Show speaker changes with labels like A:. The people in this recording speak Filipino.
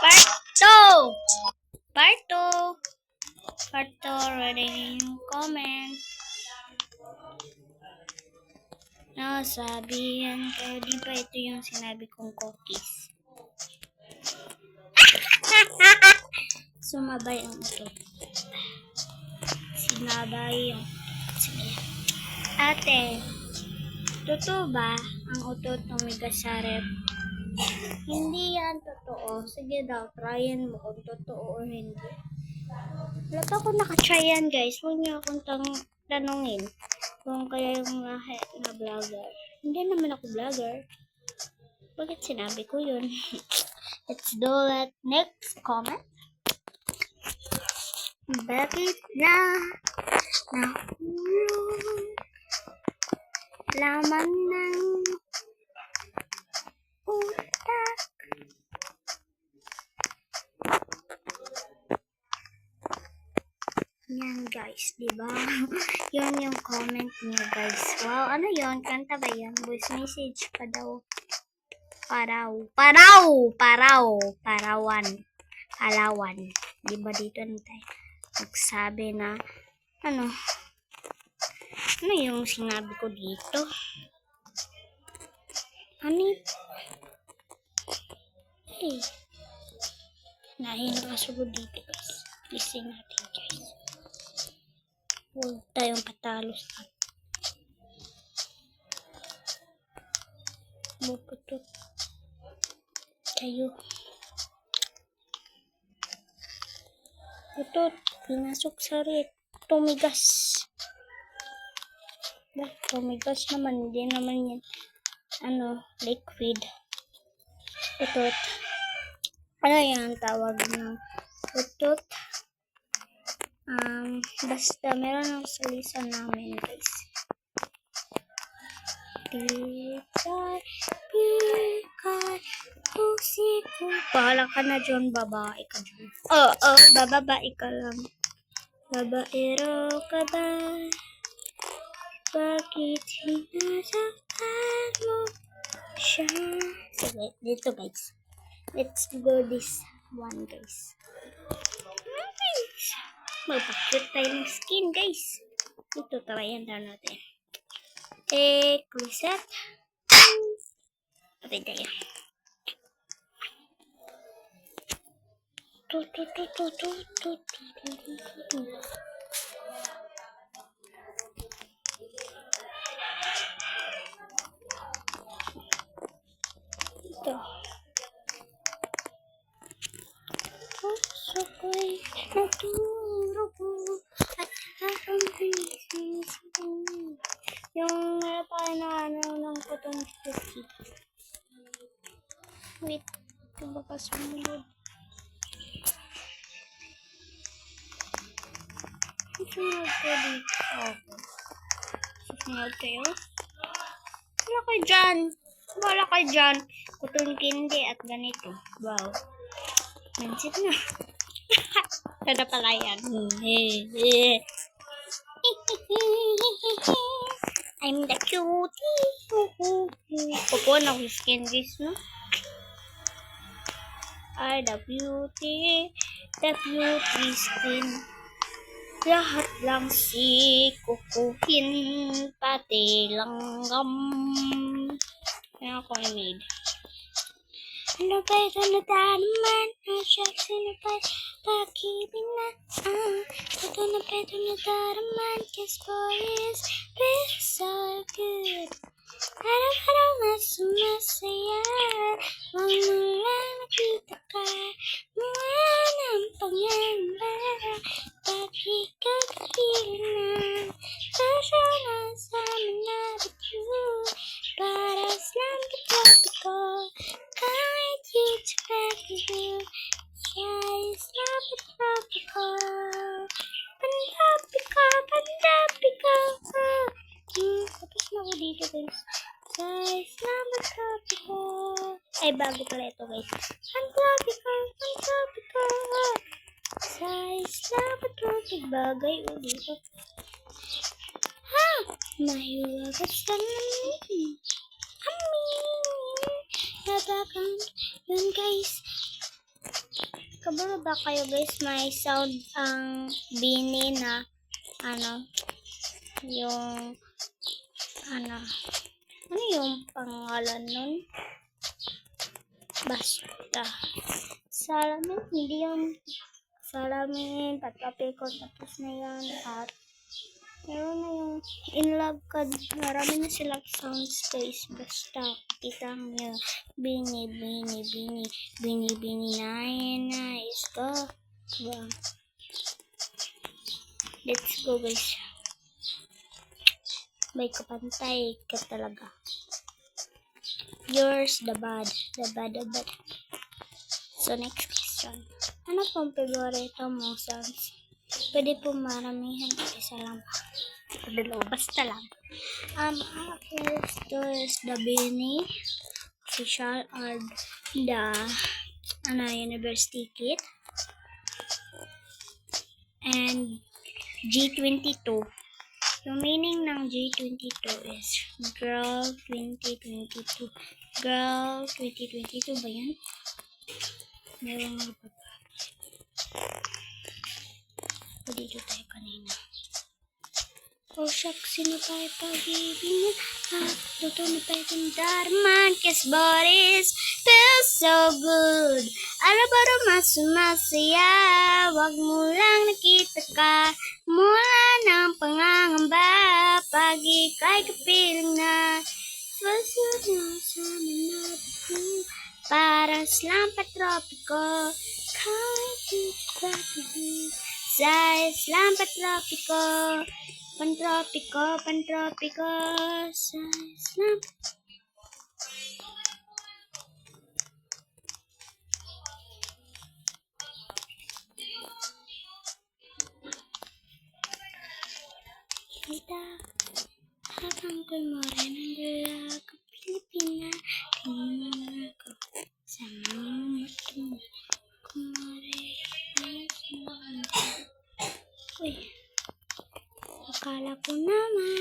A: Part 2! Part 2! Part 2, reading yung comment. Sabihan kayo, di ba ito yung sinabi kong cookies? Sumabay ang ito. Sinabay yung... Sige. Ate, totoo ba ang utot tumigas sa rep? Hindi yan totoo. Sige daw, tryin mo kung totoo o hindi. Wala pa ako nakatry yan, guys. Huwag niyo akong tanungin kung kaya yung na vlogger. Hindi naman ako vlogger. Bakit sinabi ko yun? Let's do that. Next comment. Bakit na nahulog laman ng utak? Yan guys, diba? Yun yung comment niyo guys. Wow, ano yun? Kanta ba yan? Voice message pa daw. Palawan. Diba dito na tayo nagsabi na ano yung sinabi ko dito? Ano ito? Hey. Nakasugod dito guys. Listen natin guys. Huwag tayong patalos. Buputot kayo. Butot. Pinasok sa rit. Tumigas. Tumigas naman. Hindi naman yan. Liquid. Butot. Ano yan tawag ng butot? Basta meron ng salisan namin guys. Pikay, pusiko. Bahala ka na dyan, babae ka dyan. Babae ka lang. Babaero ka ba? Bakit sinasaktan mo siya? Sige, dito guys. Let's go this one guys. Magpapit tayo ng skin guys. Ito, tarayan daw natin. Reset. Patay tayo. Ito. Puso'y naturo ko at ang bisis ko. Yung ng cotton cookie. Wait, ito baka sumunod. Susunod ko dito. Susunod kayo? Wala kayo dyan. Cotton candy at ganito. Wow. Mansit na. Kada pala yan. I'm the cutie. Pupuan ako skin guys, no? The beauty skin. Lahat lang si kukuhin, pati langgam. Kaya ako i-made. Ano ba ito na tanaman? Shucks, ano ba? Pag-ibig na. Ito na ba ito na tanaman? Kiss boy is really so good. Araw-araw mas sumasaya. Huwag mo lang nakita ka. Mula ng pangamba. Pag ikaw kapilan na. Pasya na sa mga bito. Para sa ko. Kahit it's very good. Yeah, it's not a tropical. Pandapika. Tapos na ako dito guys. Guys, not a tropical. Ay, bago pala ito guys. Pandapika. Guys, not a tropical. Bagay o dito. Mahiwagas ka naman. Nabakan. Yun guys. Kabalo ba kayo guys, may sound ang bini na yung ano yung pangalan nun? Basta. Salamin, hindi yun. Salamin, patapi ko, tapos na yan. At meron na yung in love ka. Marami na silang sounds guys. Basta, kita nyo. Bini, nice go. Wow. Let's go guys. May kapantay ka talaga. Yours, the bad. So, next question. Ano pong favorito mo sounds? Pwede po maramihan. Isa lang ba? Dalawa, basta lang. Ito is the Bini official or the university kit. And G22. Yung meaning ng G22 is Girl 2022. Girl 2022 ba yan? Meron nga ba? O dito tayo kanina. Oh shucks, sino tayo pag-ibig niya? Totoo na tayo kundarman. Kiss bodies feels so good. Araw-araw mas sumasaya. Wag mo lang nakita ka. Mula ng pangangamba. Pag ika'y kapiling na. Fasul na sa manapit. Para sa patropiko. Kahit ikatibig. Sa Islam patropiko. Pantropiko. Sa Islam. Kita habang kumore ng dala ko Pilipina. Tingnan ako sa mga kumore. Uy, akala ko naman